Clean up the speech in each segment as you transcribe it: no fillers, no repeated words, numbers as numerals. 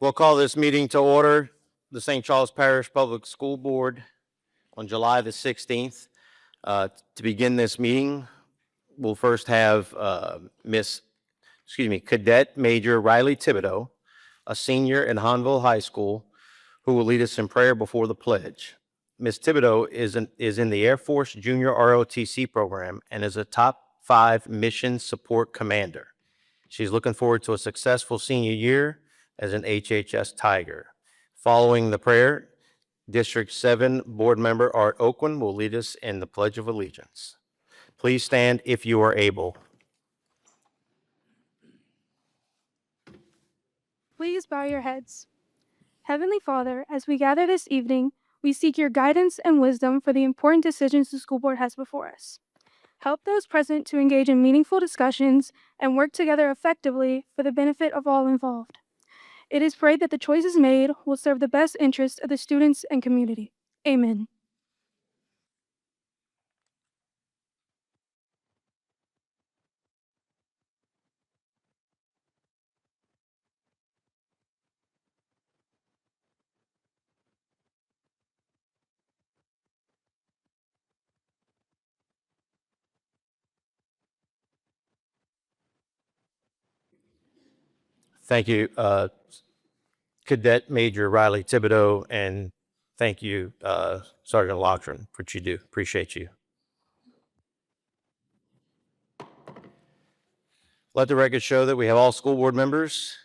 We'll call this meeting to order, the St. Charles Parish Public School Board on July the 16th. To begin this meeting, we'll first have Cadet Major Riley Thibodeau, a senior in Hanville High School, who will lead us in prayer before the pledge. Ms. Thibodeau is in the Air Force Junior ROTC program and is a top 5 mission support commander. She's looking forward to a successful senior year as an HHS Tiger. Following the prayer, District 7 Board Member Art Oakland will lead us in the Pledge of Allegiance. Please stand if you are able. Please bow your heads. Heavenly Father, as we gather this evening, we seek your guidance and wisdom for the important decisions the school board has before us. Help those present to engage in meaningful discussions and work together effectively for the benefit of all involved. It is prayed that the choices made will serve the best interests of the students and community. Amen. Thank you, Cadet Major Riley Thibodeau, and thank you, Sergeant Lochran, for what you do. Appreciate you. Let the record show that we have all school board members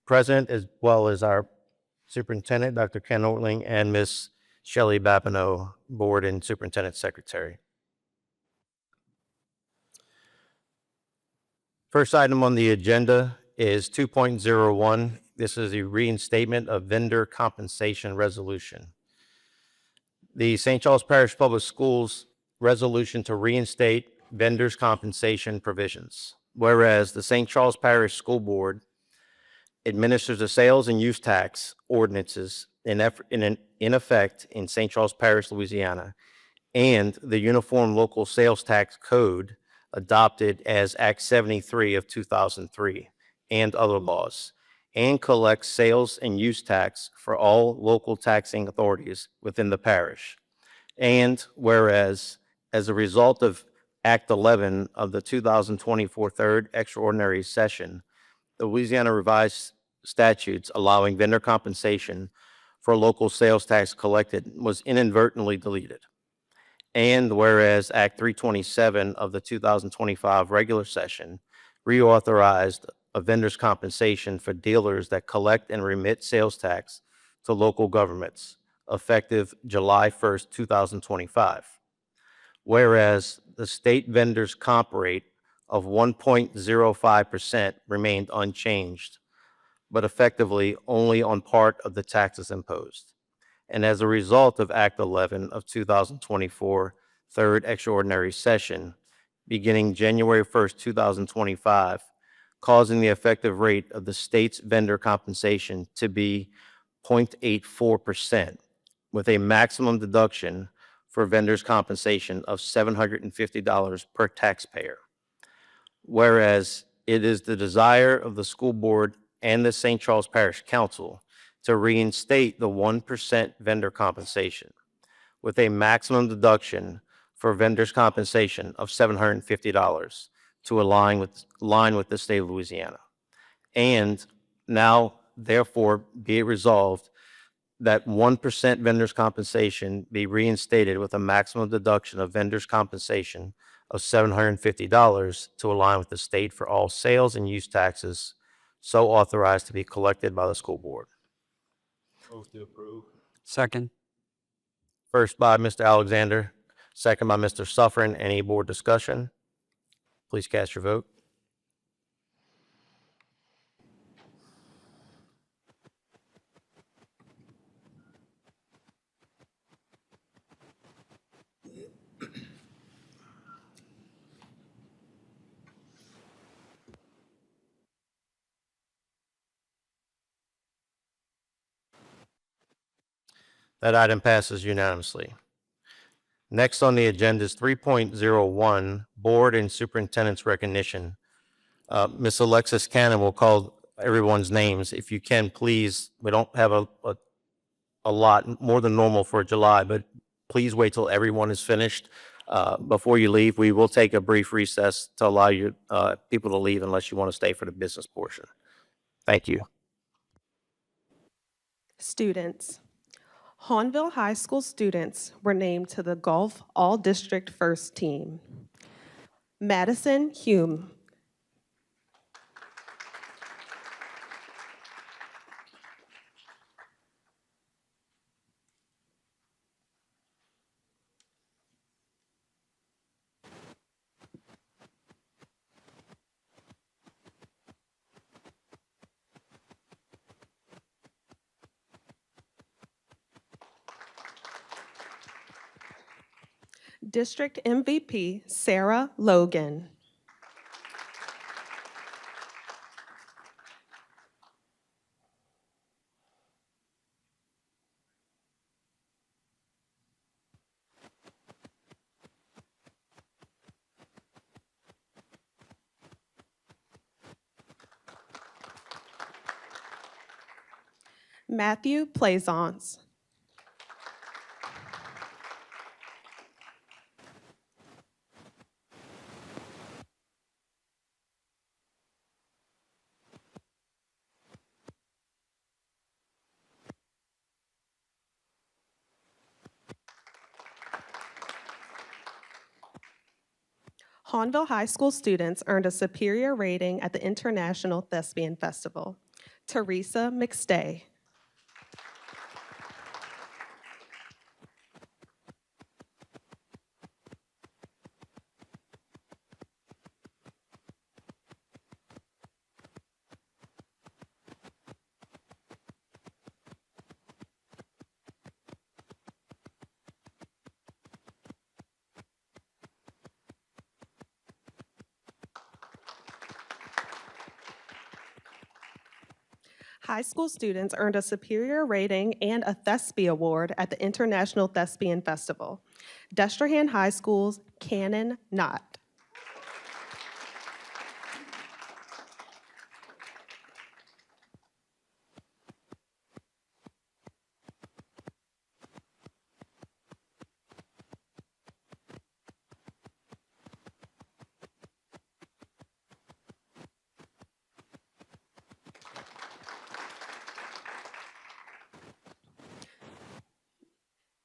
present, as well as our superintendent, Dr. Ken Ortling, and Ms. Shelley Babineau, board and superintendent secretary. First item on the agenda is 2.01. This is a reinstatement of vendor compensation resolution. The St. Charles Parish Public Schools resolution to reinstate vendors' compensation provisions. Whereas the St. Charles Parish School Board administers the sales and use tax ordinances in effect in St. Charles Parish, Louisiana, and the Uniform Local Sales Tax Code adopted as Act 73 of 2003 and other laws, and collects sales and use tax for all local taxing authorities within the parish. And whereas, as a result of Act 11 of the 2024 Third Extraordinary Session, the Louisiana Revised Statutes allowing vendor compensation for local sales tax collected was inadvertently deleted. And whereas Act 327 of the 2025 regular session reauthorized a vendor's compensation for dealers that collect and remit sales tax to local governments, effective July 1st, 2025. Whereas the state vendor's comp rate of 1.05% remained unchanged, but effectively only on part of the taxes imposed. And as a result of Act 11 of 2024 Third Extraordinary Session, beginning January 1st, 2025, causing the effective rate of the state's vendor compensation to be 0.84%, with a maximum deduction for vendors' compensation of $750 per taxpayer. Whereas it is the desire of the school board and the St. Charles Parish Council to reinstate the 1% vendor compensation with a maximum deduction for vendors' compensation of $750 to align with the state of Louisiana. And now, therefore, be it resolved that 1% vendors' compensation be reinstated with a maximum deduction of vendors' compensation of $750 to align with the state for all sales and use taxes so authorized to be collected by the school board. Move to approve. Second. First by Mr. Alexander, second by Mr. Suffren. Any board discussion? Please cast your vote. That item passes unanimously. Next on the agenda is 3.01, Board and Superintendent's Recognition. Ms. Alexis Cannon will call everyone's names. If you can, please, we don't have a lot more than normal for July, but please wait till everyone is finished before you leave. We will take a brief recess to allow you people to leave unless you want to stay for the business portion. Thank you. Students. Hahnville High School students were named to the Golf All-District First Team. Madison Hume. District MVP, Sarah Logan. Matthew Plaisance. Hahnville High School students earned a superior rating at the International Thespian Festival. Teresa McStay. High school students earned a superior rating and a Thespy Award at the International Thespian Festival. Destrehan High School's Cannon Knott.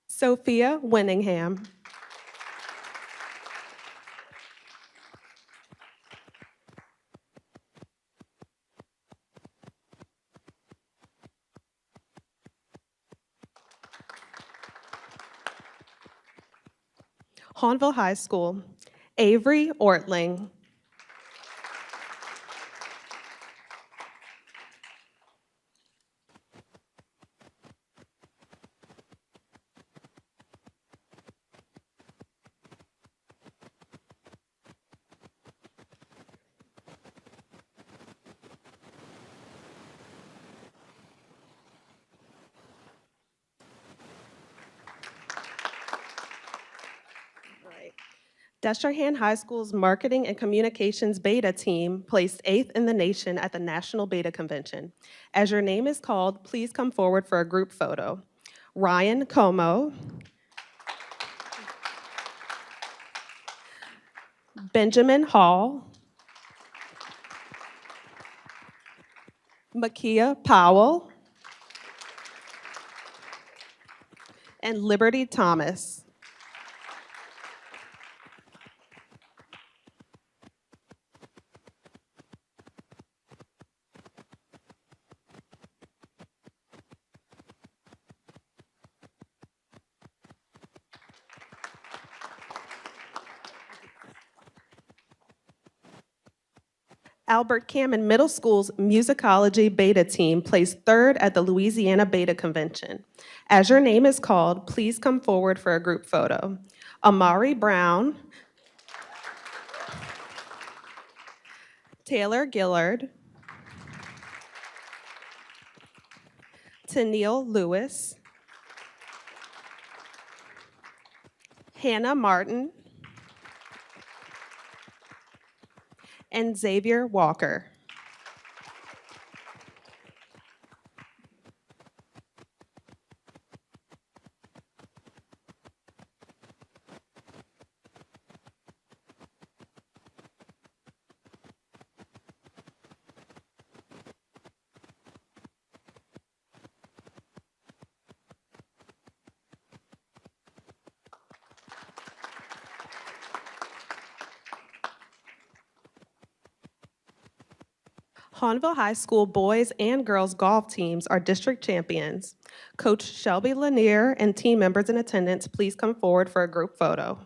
Sophia Winningham. Hahnville High School, Avery Ortling. Destrehan High School's Marketing and Communications Beta team placed 8th in the nation at the National Beta Convention. As your name is called, please come forward for a group photo. Ryan Como, Benjamin Hall, Makia Powell, and Liberty Thomas. Albert Cammon Middle School's Musicology Beta team placed 3rd at the Louisiana Beta Convention. As your name is called, please come forward for a group photo. Amari Brown, Taylor Gillard, Tennille Lewis, Hannah Martin, and Xavier Walker. Hahnville High School boys and girls golf teams are district champions. Coach Shelby Lanier and team members in attendance, please come forward for a group photo.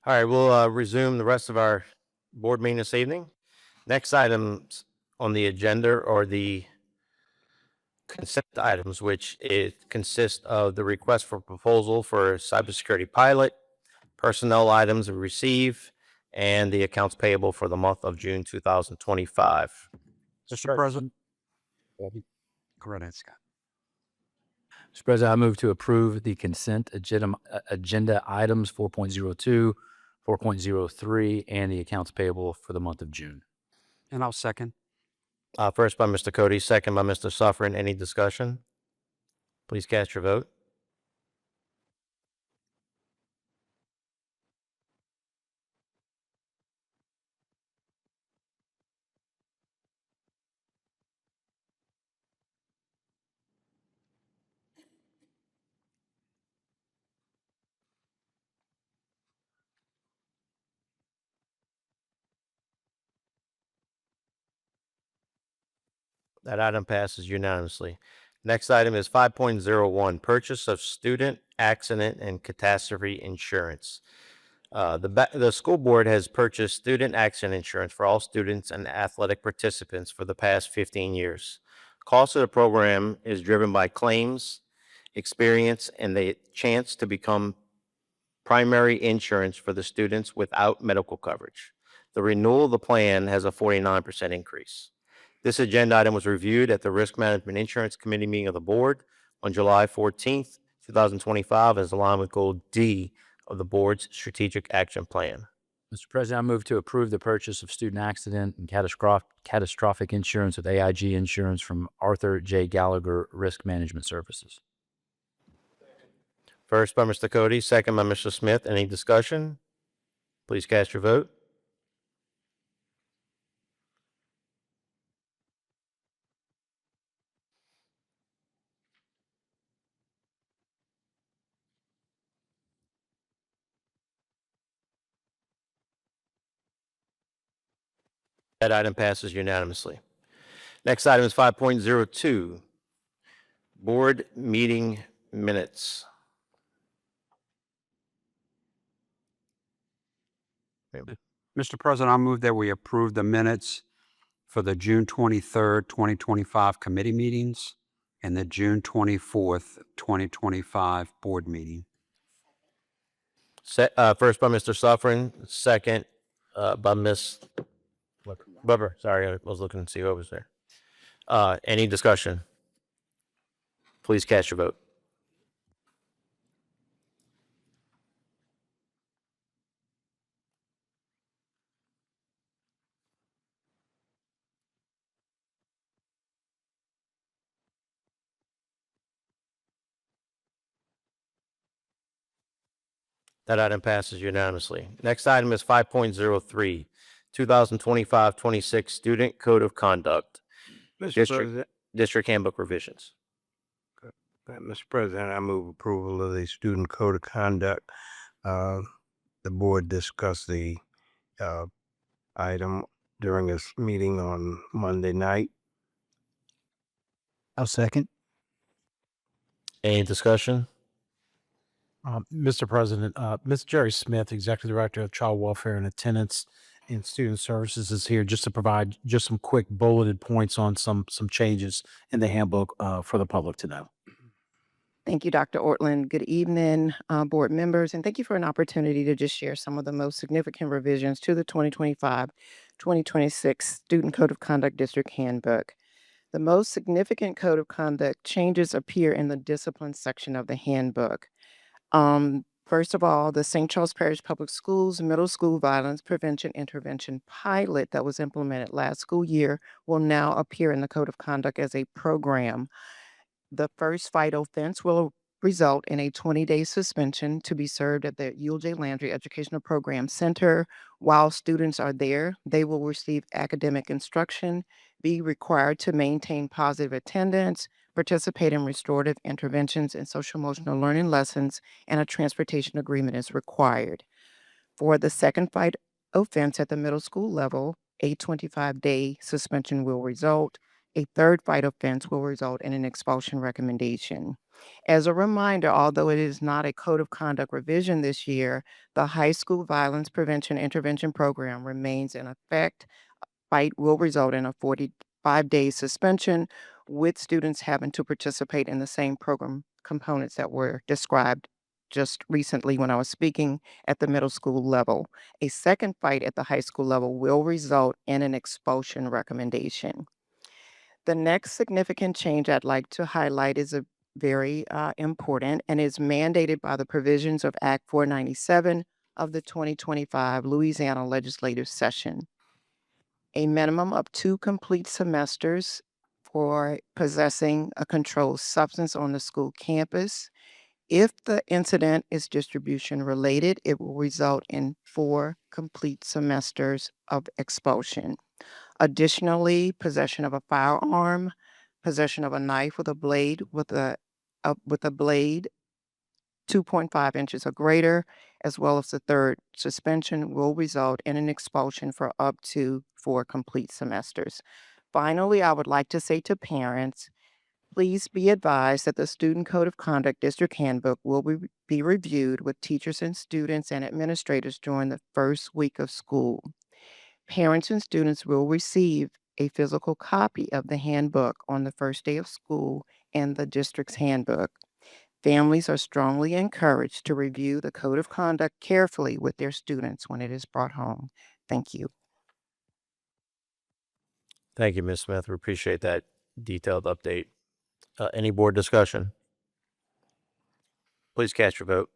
All right, we'll resume the rest of our board meeting this evening. Next items on the agenda are the consent items, which it consists of the request for proposal for cybersecurity pilot, personnel items we receive, and the accounts payable for the month of June 2025. Mr. President. Go right ahead, Scott. Mr. President, I move to approve the consent agenda items 4.02, 4.03, and the accounts payable for the month of June. And I'll second. First by Mr. Cody, second by Mr. Suffren. Any discussion? Please cast your vote. That item passes unanimously. Next item is 5.01, purchase of student accident and catastrophe insurance. The school board has purchased student accident insurance for all students and athletic participants for the past 15 years. Cost of the program is driven by claims, experience, and the chance to become primary insurance for the students without medical coverage. The renewal of the plan has a 49% increase. This agenda item was reviewed at the Risk Management Insurance Committee meeting of the board on July 14th, 2025, as aligned with Goal D of the board's strategic action plan. Mr. President, I move to approve the purchase of student accident and catastrophic insurance with AIG Insurance from Arthur J. Gallagher Risk Management Services. First by Mr. Cody, second by Mr. Smith. Any discussion? Please cast your vote. That item passes unanimously. Next item is 5.02, board meeting minutes. Mr. President, I move that we approve the minutes for the June 23rd, 2025 committee meetings and the June 24th, 2025 board meeting. First by Mr. Suffren, second by Ms. Weber. Sorry, I was looking to see who was there. Any discussion? Please cast your vote. That item passes unanimously. Next item is 5.03, 2025-26 Student Code of Conduct, District Handbook revisions. Mr. President, I move approval of the student code of conduct. The board discussed the item during its meeting on Monday night. I'll second. Any discussion? Mr. President, Ms. Jerry Smith, Executive Director of Child Welfare and Attendance and Student Services, is here just to provide just some quick bulleted points on some changes in the handbook for the public to know. Thank you, Dr. Ortland. Good evening, board members, and thank you for an opportunity to just share some of the most significant revisions to the 2025-2026 Student Code of Conduct District Handbook. The most significant code of conduct changes appear in the discipline section of the handbook. First of all, the St. Charles Parish Public Schools Middle School Violence Prevention Intervention pilot that was implemented last school year will now appear in the Code of Conduct as a program. The first vital offense will result in a 20-day suspension to be served at the Ewell J. Landry Educational Program Center. While students are there, they will receive academic instruction, be required to maintain positive attendance, participate in restorative interventions and social emotional learning lessons, and a transportation agreement is required. For the second fight offense at the middle school level, a 25-day suspension will result. A third fight offense will result in an expulsion recommendation. As a reminder, although it is not a code of conduct revision this year, the high school violence prevention intervention program remains in effect. Fight will result in a 45-day suspension, with students having to participate in the same program components that were described just recently when I was speaking at the middle school level. A second fight at the high school level will result in an expulsion recommendation. The next significant change I'd like to highlight is a very important and is mandated by the provisions of Act 497 of the 2025 Louisiana legislative session. A minimum of 2 complete semesters for possessing a controlled substance on the school campus. If the incident is distribution related, it will result in 4 complete semesters of expulsion. Additionally, possession of a firearm, possession of a knife with a blade with a blade 2.5 inches or greater, as well as the third suspension, will result in an expulsion for up to 4 complete semesters. Finally, I would like to say to parents, please be advised that the Student Code of Conduct District Handbook will be reviewed with teachers and students and administrators during the first week of school. Parents and students will receive a physical copy of the handbook on the first day of school and the district's handbook. Families are strongly encouraged to review the Code of Conduct carefully with their students when it is brought home. Thank you. Thank you, Ms. Smith. We appreciate that detailed update. Any board discussion? Please cast your vote.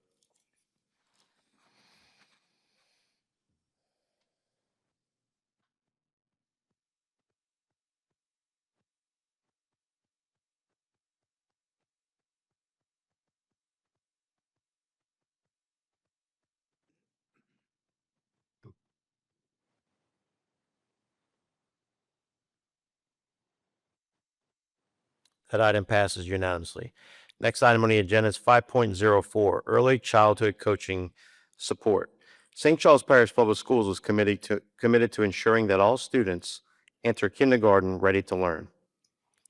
That item passes unanimously. Next item on the agenda is 5.04, Early Childhood Coaching Support. St. Charles Parish Public Schools is committed to ensuring that all students enter kindergarten ready to learn.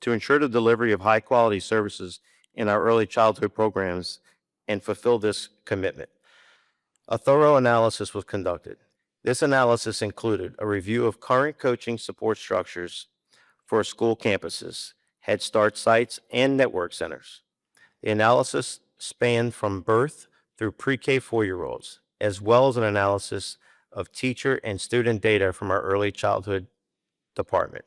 To ensure the delivery of high-quality services in our early childhood programs and fulfill this commitment, a thorough analysis was conducted. This analysis included a review of current coaching support structures for school campuses, Head Start sites, and network centers. The analysis spanned from birth through pre-K 4-year-olds, as well as an analysis of teacher and student data from our early childhood department.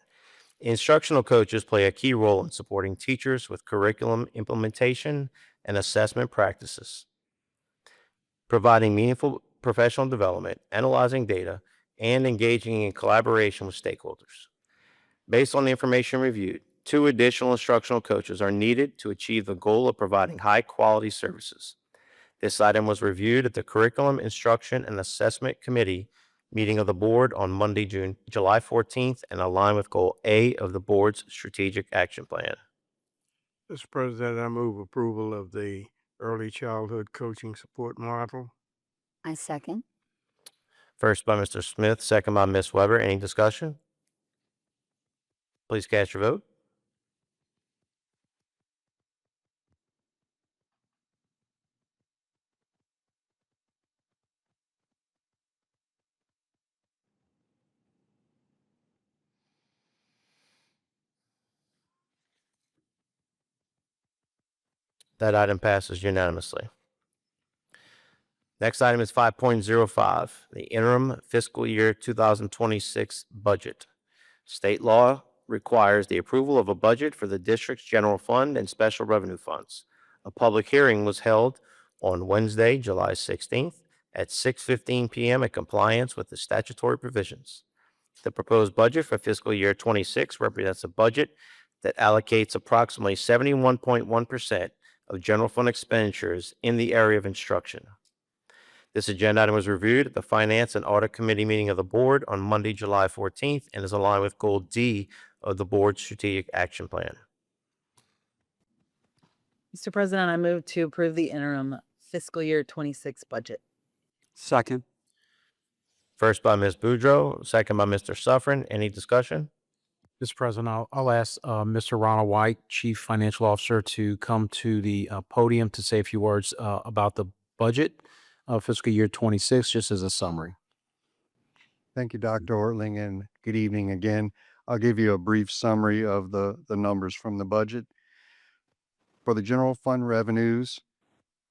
Instructional coaches play a key role in supporting teachers with curriculum implementation and assessment practices, providing meaningful professional development, analyzing data, and engaging in collaboration with stakeholders. Based on the information reviewed, 2 additional instructional coaches are needed to achieve the goal of providing high-quality services. This item was reviewed at the Curriculum Instruction and Assessment Committee meeting of the board on Monday, July 14th, and aligned with Goal A of the board's strategic action plan. Mr. President, I move approval of the early childhood coaching support model. I second. First by Mr. Smith, second by Ms. Weber. Any discussion? Please cast your vote. That item passes unanimously. Next item is 5.05, the interim fiscal year 2026 budget. State law requires the approval of a budget for the district's general fund and special revenue funds. A public hearing was held on Wednesday, July 16th at 6:15 p.m. in compliance with the statutory provisions. The proposed budget for fiscal year 26 represents a budget that allocates approximately 71.1% of general fund expenditures in the area of instruction. This agenda item was reviewed at the Finance and Audit Committee meeting of the board on Monday, July 14th, and is aligned with Goal D of the board's strategic action plan. Mr. President, I move to approve the interim fiscal year 26 budget. Second. First by Ms. Boudreau, second by Mr. Suffren. Any discussion? Mr. President, I'll ask Mr. Ronald White, Chief Financial Officer, to come to the podium to say a few words about the budget of fiscal year 26, just as a summary. Thank you, Dr. Ortling, and good evening again. I'll give you a brief summary of the numbers from the budget. For the general fund revenues,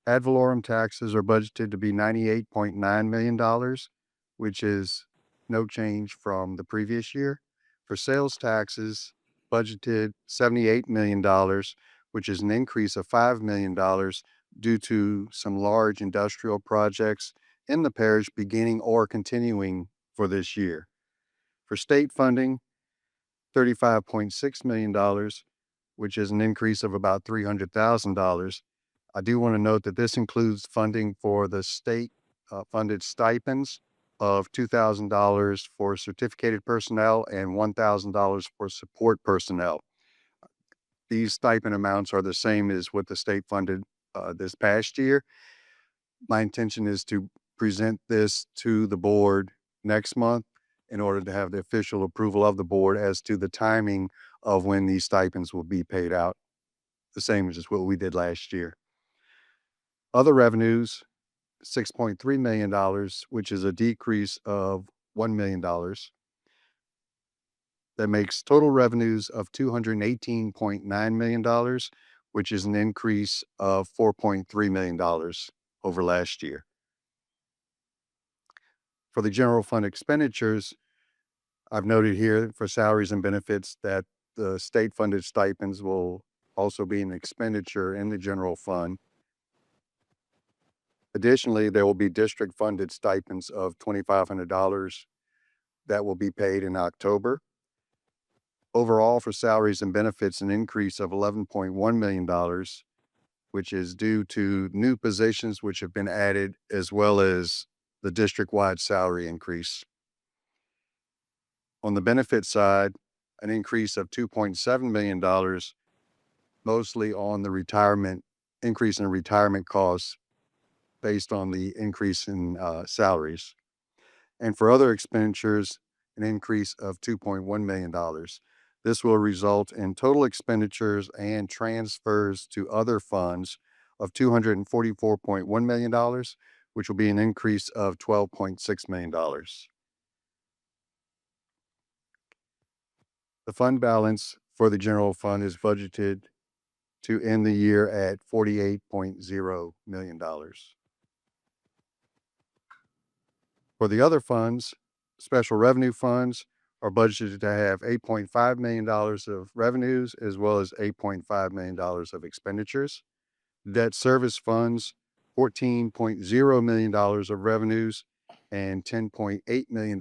ad valorem taxes are budgeted to be $98.9 million, which is no change from the previous year. For sales taxes, budgeted $78 million, which is an increase of $5 million due to some large industrial projects in the parish beginning or continuing for this year. For state funding, $35.6 million, which is an increase of about $300,000. I do want to note that this includes funding for the state funded stipends of $2,000 for certificated personnel and $1,000 for support personnel. These stipend amounts are the same as what the state funded this past year. My intention is to present this to the board next month in order to have the official approval of the board as to the timing of when these stipends will be paid out, the same as what we did last year. Other revenues, $6.3 million, which is a decrease of $1 million. That makes total revenues of $218.9 million, which is an increase of $4.3 million over last year. For the general fund expenditures, I've noted here for salaries and benefits that the state funded stipends will also be an expenditure in the general fund. Additionally, there will be district funded stipends of $2,500 that will be paid in October. Overall, for salaries and benefits, an increase of $11.1 million, which is due to new positions which have been added, as well as the district-wide salary increase. On the benefit side, an increase of $2.7 million, mostly on the increase in retirement costs based on the increase in salaries. And for other expenditures, an increase of $2.1 million. This will result in total expenditures and transfers to other funds of $244.1 million, which will be an increase of $12.6 million. The fund balance for the general fund is budgeted to end the year at $48.0 million. For the other funds, special revenue funds are budgeted to have $8.5 million of revenues as well as $8.5 million of expenditures. Debt service funds, $14.0 million of revenues and $10.8 million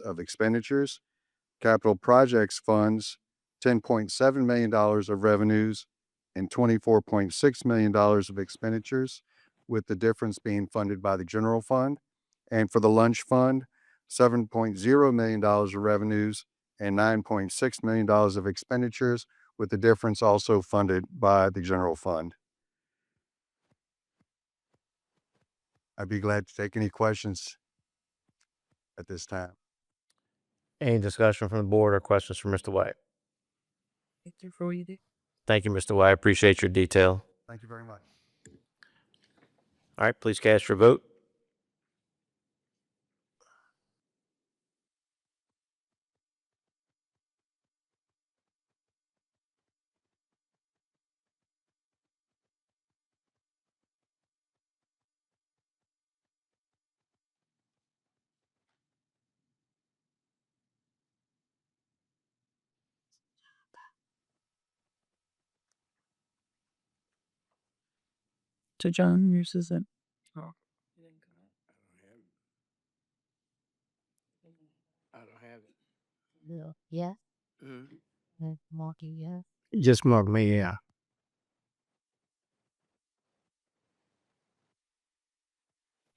of expenditures. Capital projects funds, $10.7 million of revenues and $24.6 million of expenditures, with the difference being funded by the general fund. And for the lunch fund, $7.0 million of revenues and $9.6 million of expenditures, with the difference also funded by the general fund. I'd be glad to take any questions at this time. Any discussion from the board or questions for Mr. White? Thank you, Mr. White. I appreciate your detail. Thank you very much. All right, please cast your vote. to John. Yours isn't. I don't have it. Bill, yes. Marky, yes. Just mark me, yeah.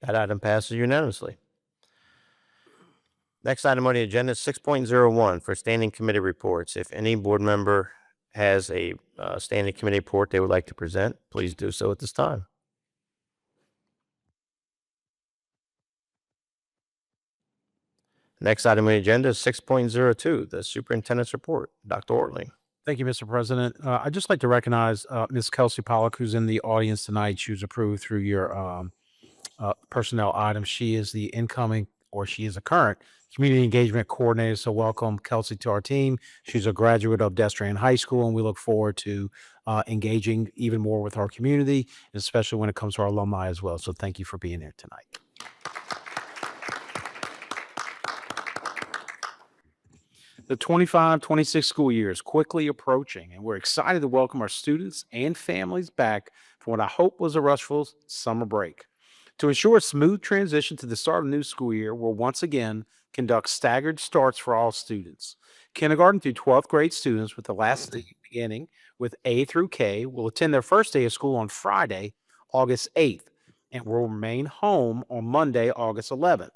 That item passes unanimously. Next item on the agenda is 6.01 for standing committee reports. If any board member has a standing committee report they would like to present, please do so at this time. Next item on the agenda is 6.02, the superintendent's report. Dr. Ortling. Thank you, Mr. President. I'd just like to recognize Ms. Kelsey Pollock, who's in the audience tonight. She was approved through your personnel items. She is the incoming, or she is a current community engagement coordinator. So welcome, Kelsey, to our team. She's a graduate of Destrain High School, and we look forward to engaging even more with our community, especially when it comes to our alumni as well. So thank you for being here tonight. The 25-26 school year is quickly approaching, and we're excited to welcome our students and families back from what I hope was a restful summer break. To ensure a smooth transition to the start of the new school year, we'll once again conduct staggered starts for all students. Kindergarten through 12th grade students, with the last day beginning with A through K, will attend their first day of school on Friday, August 8th, and will remain home on Monday, August 11th.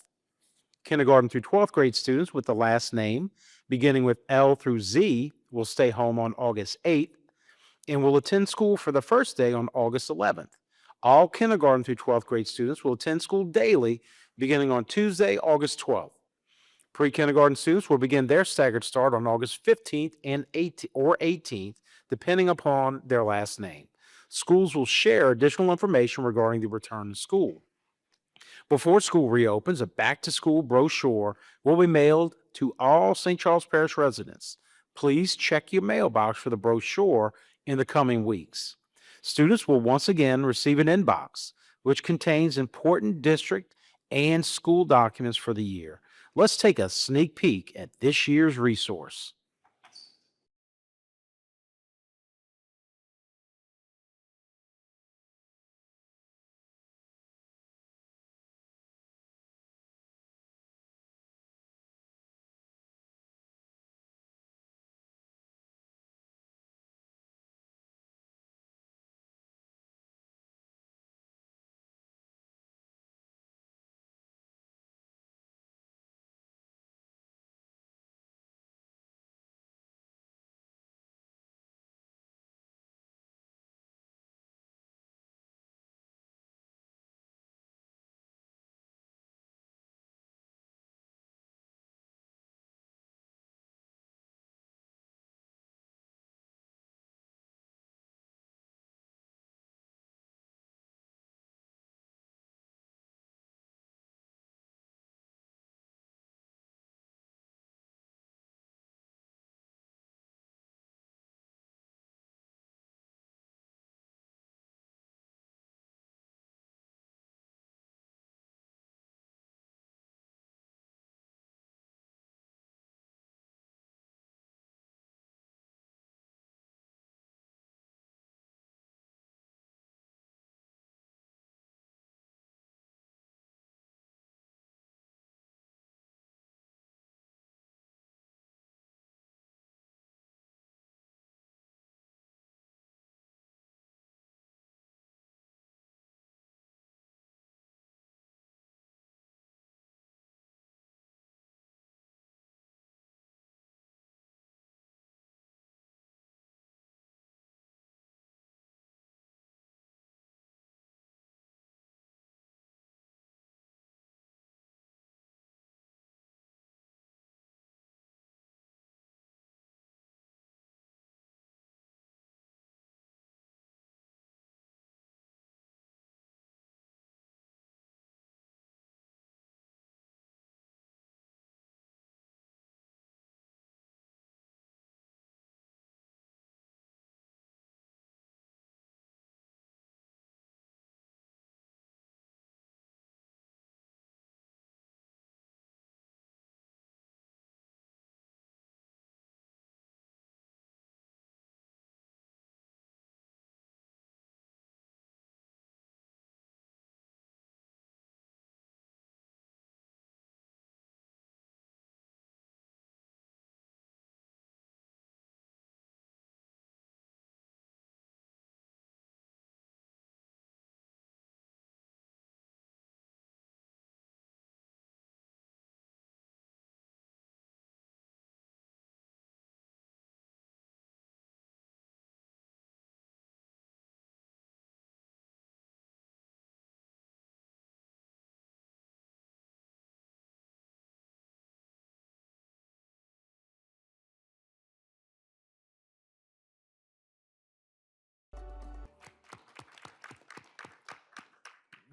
Kindergarten through 12th grade students with the last name beginning with L through Z will stay home on August 8th and will attend school for the first day on August 11th. All kindergarten through 12th grade students will attend school daily beginning on Tuesday, August 12th. Pre-kindergarten students will begin their staggered start on August 15th and 18th, depending upon their last name. Schools will share additional information regarding the return to school. Before school reopens, a back-to-school brochure will be mailed to all St. Charles Parish residents. Please check your mailbox for the brochure in the coming weeks. Students will once again receive an inbox, which contains important district and school documents for the year. Let's take a sneak peek at this year's resource.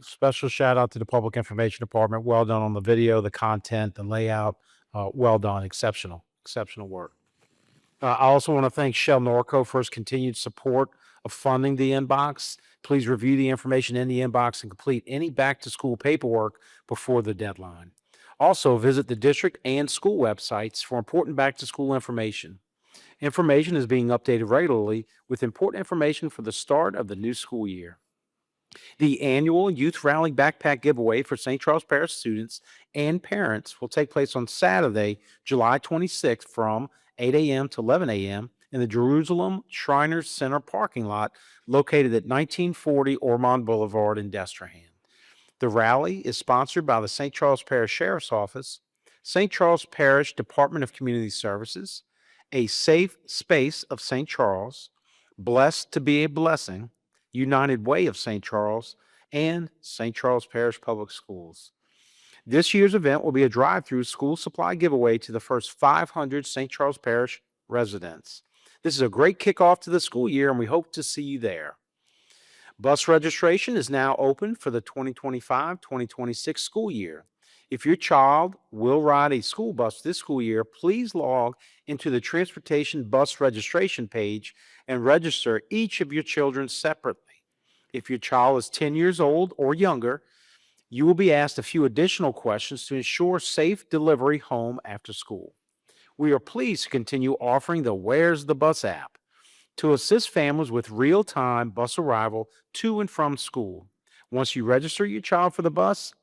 Special shout out to the Public Information Department. Well done on the video, the content, the layout. Well done. Exceptional work. I also want to thank Shell Norco for his continued support of funding the inbox. Please review the information in the inbox and complete any back to school paperwork before the deadline. Also, visit the district and school websites for important back to school information. Information is being updated regularly with important information for the start of the new school year. The annual Youth Rally Backpack Giveaway for St. Charles Parish students and parents will take place on Saturday, July 26th from 8 a.m. to 11 a.m. in the Jerusalem Shriners Center parking lot located at 1940 Ormond Boulevard in Destrehan. The rally is sponsored by the St. Charles Parish Sheriff's Office, St. Charles Parish Department of Community Services, A Safe Space of St. Charles, Blessed to be a Blessing, United Way of St. Charles, and St. Charles Parish Public Schools. This year's event will be a drive-through school supply giveaway to the first 500 St. Charles Parish residents. This is a great kickoff to the school year, and we hope to see you there. Bus registration is now open for the 2025-2026 school year. If your child will ride a school bus this school year, please log into the Transportation Bus Registration page and register each of your children separately. If your child is 10 years old or younger, you will be asked a few additional questions to ensure safe delivery home after school. We are pleased to continue offering the Where's the Bus app to assist families with real-time bus arrival to and from school. Once you register your child for the bus,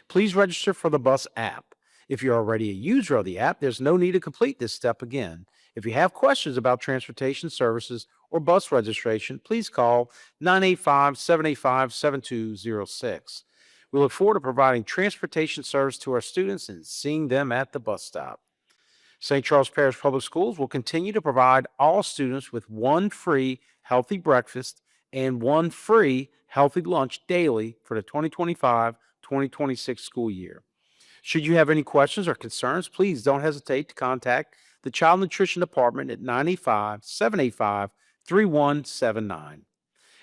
please register for the bus app. If you're already a user of the app, there's no need to complete this step again. If you have questions about transportation services or bus registration, please call 985-785-7206. We look forward to providing transportation service to our students and seeing them at the bus stop. St. Charles Parish Public Schools will continue to provide all students with one free healthy breakfast and one free healthy lunch daily for the 2025-2026 school year. Should you have any questions or concerns, please don't hesitate to contact the Child Nutrition Department at 985-785-3179.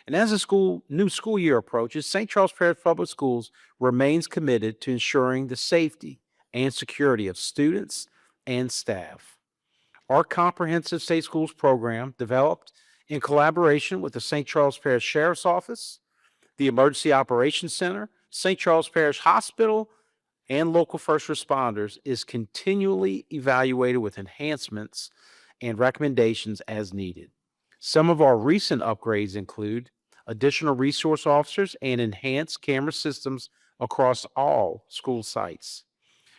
And as the new school year approaches, St. Charles Parish Public Schools remains committed to ensuring the safety and security of students and staff. Our comprehensive state schools program, developed in collaboration with the St. Charles Parish Sheriff's Office, the Emergency Operations Center, St. Charles Parish Hospital, and local first responders, is continually evaluated with enhancements and recommendations as needed. Some of our recent upgrades include additional resource officers and enhanced camera systems across all school sites,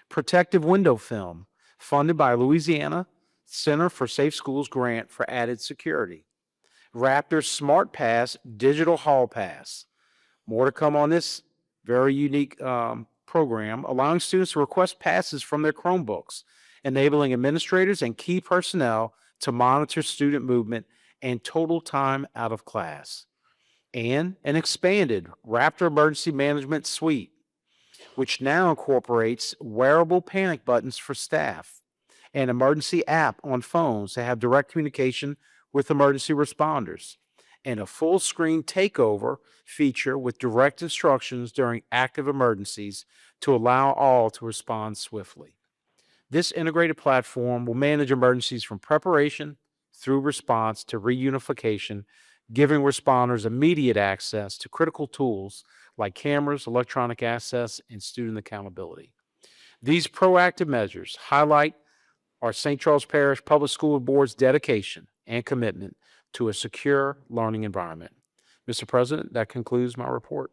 protective window film funded by Louisiana Center for Safe Schools grant for added security, Raptor Smart Pass digital hall pass. More to come on this very unique program, allowing students to request passes from their Chromebooks, enabling administrators and key personnel to monitor student movement and total time out of class, and an expanded Raptor Emergency Management Suite, which now incorporates wearable panic buttons for staff, an emergency app on phones to have direct communication with emergency responders, and a full screen takeover feature with direct instructions during active emergencies to allow all to respond swiftly. This integrated platform will manage emergencies from preparation through response to reunification, giving responders immediate access to critical tools like cameras, electronic access, and student accountability. These proactive measures highlight our St. Charles Parish Public School Board's dedication and commitment to a secure learning environment. Mr. President, that concludes my report.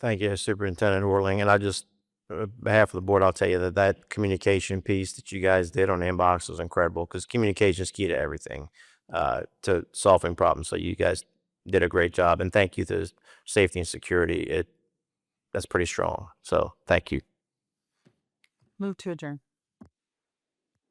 Thank you, Superintendent Orling. And I just, on behalf of the board, I'll tell you that communication piece that you guys did on the inbox was incredible, because communication is key to everything, to solving problems. So you guys did a great job, and thank you to safety and security. That's pretty strong. So thank you. Move to adjourn.